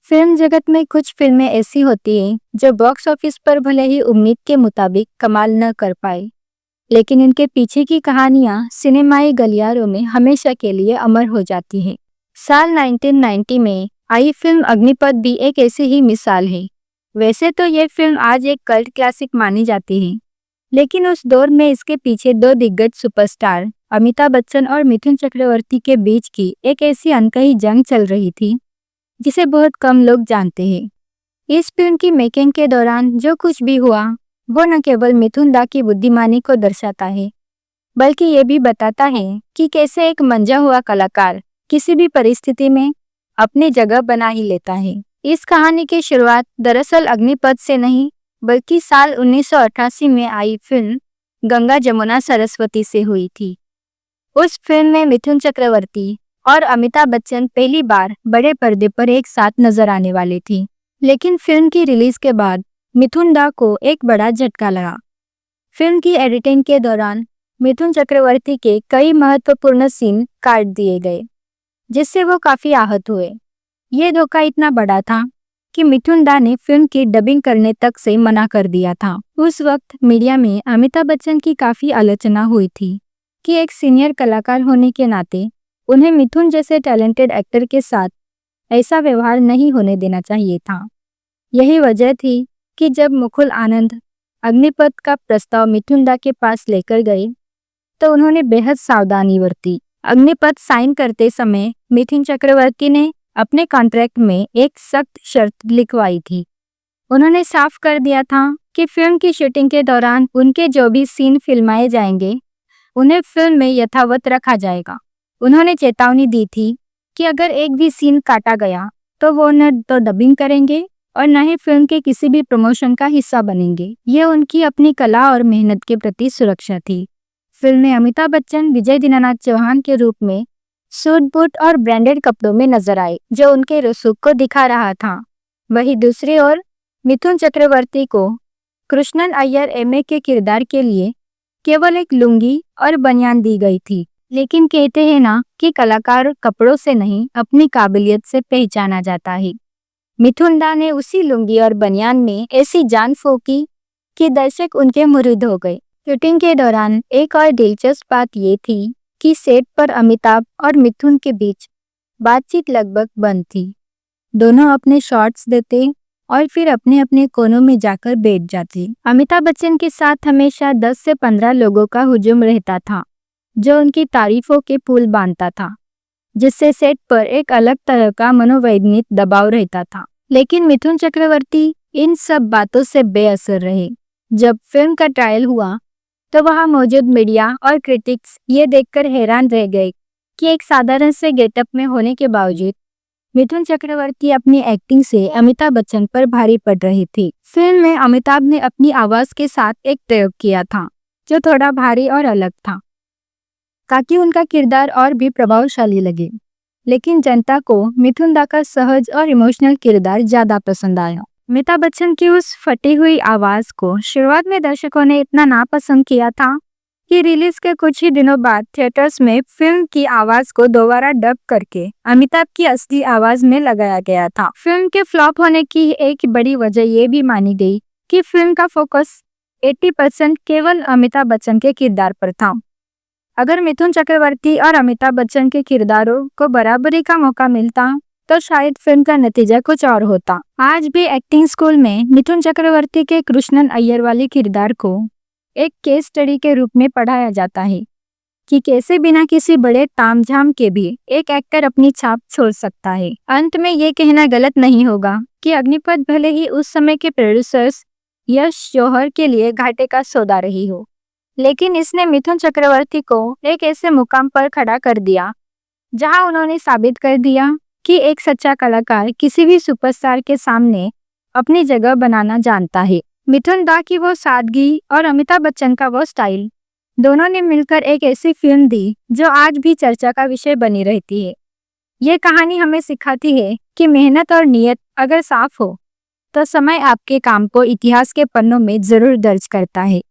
Film जगत में कुछ फिल्में ऐसी होती हैं जो बॉक्स ऑफिस पर भले ही उम्मीद के मुताबिक कमाल न कर पाए, लेकिन इनके पीछे की कहानियां सिनेमाई गलियारों में हमेशा के लिए अमर हो जाती हैं। साल 1990 में आई फिल्म अग्निपथ भी एक ऐसी ही मिसाल है। वैसे तो ये फिल्म आज एक कल्ट क्लासिक मानी जाती है, लेकिन उस दौर में इसके पीछे दो दिग्गज सुपरस्टार अमिताभ बच्चन और मिथुन चक्रवर्ती के बीच की एक ऐसी अनकही जंग चल रही थी जिसे बहुत कम लोग जानते हैं। इस फिल्म की मेकिंग के दौरान जो कुछ भी हुआ वो न केवल मिथुन दा की बुद्धिमानी को दर्शाता है, बल्कि ये भी बताता है कि कैसे एक मंझा हुआ कलाकार किसी भी परिस्थिति में अपनी जगह बना ही लेता है। इस कहानी की शुरुआत दरअसल अग्निपथ से नहीं, बल्कि साल 1988 में आई फिल्म गंगा जमुना सरस्वती से हुई थी। उस फिल्म में मिथुन चक्रवर्ती और अमिताभ बच्चन पहली बार बड़े पर्दे पर एक साथ नजर आने वाले थे, लेकिन फिल्म की रिलीज के बाद मिथुन दा को एक बड़ा झटका लगा। फिल्म की एडिटिंग के दौरान मिथुन चक्रवर्ती के कई महत्वपूर्ण सीन काट दिए गए, जिससे वो काफी आहत हुए। ये धोखा इतना बड़ा था कि मिथुन दा ने फिल्म की डबिंग करने तक से मना कर दिया था। उस वक्त मीडिया में अमिताभ बच्चन की काफी आलोचना हुई थी कि एक सीनियर कलाकार होने के नाते उन्हें मिथुन जैसे टैलेंटेड एक्टर के साथ ऐसा व्यवहार नहीं होने देना चाहिए था। यही वजह थी कि जब मुकुल आनंद अग्निपथ का प्रस्ताव मिथुन दा के पास लेकर गए तो उन्होंने बेहद सावधानी बरती। अग्निपथ साइन करते समय मिथुन चक्रवर्ती ने अपने कॉन्ट्रैक्ट में एक सख्त शर्त लिखवाई थी। उन्होंने साफ कर दिया था कि फिल्म की शूटिंग के दौरान उनके जो भी सीन फिल्माए जाएंगे उन्हें फिल्म में यथावत रखा जाएगा। उन्होंने चेतावनी दी थी कि अगर एक भी सीन काटा गया तो वो न तो डबिंग करेंगे और न ही फिल्म के किसी भी प्रमोशन का हिस्सा बनेंगे। ये उनकी अपनी कला और मेहनत के प्रति सुरक्षा थी। फिल्म में अमिताभ बच्चन विजय दीनानाथ चौहान के रूप में सूट बूट और ब्रांडेड कपड़ों में नजर आए, जो उनके रसूख को दिखा रहा था। वहीं दूसरी ओर मिथुन चक्रवर्ती को कृष्णन अय्यर एमए के किरदार के लिए केवल एक लुंगी और बनियान दी गई थी। लेकिन कहते हैं ना कि कलाकार कपड़ों से नहीं अपनी काबिलियत से पहचाना जाता है। मिथुन दा ने उसी लुंगी और बनियान में ऐसी जान फूंकी कि दर्शक उनके मुरीद हो गए। शूटिंग के दौरान एक और दिलचस्प बात ये थी कि सेट पर अमिताभ और मिथुन के बीच बातचीत लगभग बंद थी। दोनों अपने शॉट्स देते और फिर अपने अपने कोनों में जाकर बैठ जाते। अमिताभ बच्चन के साथ हमेशा 10 से 15 लोगों का हुजूम रहता था, जो उनकी तारीफों के पुल बांधता था, जिससे सेट पर एक अलग तरह का मनोवैज्ञानिक दबाव रहता था। लेकिन मिथुन चक्रवर्ती इन सब बातों से बेअसर रहे। जब फिल्म का ट्रायल हुआ तो वहां मौजूद मीडिया और क्रिटिक्स ये देखकर हैरान रह गए कि एक साधारण से गेटअप में होने के बावजूद मिथुन चक्रवर्ती अपनी एक्टिंग से अमिताभ बच्चन पर भारी पड़ रहे थे। फिल्म में अमिताभ ने अपनी आवाज के साथ एक प्रयोग किया था जो थोड़ा भारी और अलग था, ताकि उनका किरदार और भी प्रभावशाली लगे। लेकिन जनता को मिथुन दा का सहज और इमोशनल किरदार ज्यादा पसंद आया। अमिताभ बच्चन की उस फटी हुई आवाज को शुरुआत में दर्शकों ने इतना नापसंद किया था कि रिलीज के कुछ ही दिनों बाद थिएटर्स में फिल्म की आवाज को दोबारा डब करके अमिताभ की असली आवाज में लगाया गया था। फिल्म के फ्लॉप होने की एक बड़ी वजह ये भी मानी गई कि फिल्म का फोकस 80% केवल अमिताभ बच्चन के किरदार पर था। अगर मिथुन चक्रवर्ती और अमिताभ बच्चन के किरदारों को बराबरी का मौका मिलता तो शायद फिल्म का नतीजा कुछ और होता। आज भी एक्टिंग स्कूल में मिथुन चक्रवर्ती के कृष्णन अय्यर वाले किरदार को एक केस स्टडी के रूप में पढ़ाया जाता है कि कैसे बिना किसी बड़े तामझाम के भी एक एक्टर अपनी छाप छोड़ सकता है। अंत में ये कहना गलत नहीं होगा कि अग्निपथ भले ही उस समय के प्रोड्यूसर्स यश जौहर के लिए घाटे का सौदा रही हो, लेकिन इसने मिथुन चक्रवर्ती को एक ऐसे मुकाम पर खड़ा कर दिया जहां उन्होंने साबित कर दिया कि एक सच्चा कलाकार किसी भी सुपरस्टार के सामने अपनी जगह बनाना जानता है। मिथुन दा की वो सादगी और अमिताभ बच्चन का वो स्टाइल, दोनों ने मिलकर एक ऐसी फिल्म दी जो आज भी चर्चा का विषय बनी रहती है। ये कहानी हमें सिखाती है कि मेहनत और नियत अगर साफ हो तो समय आपके काम को इतिहास के पन्नों में जरूर दर्ज करता है।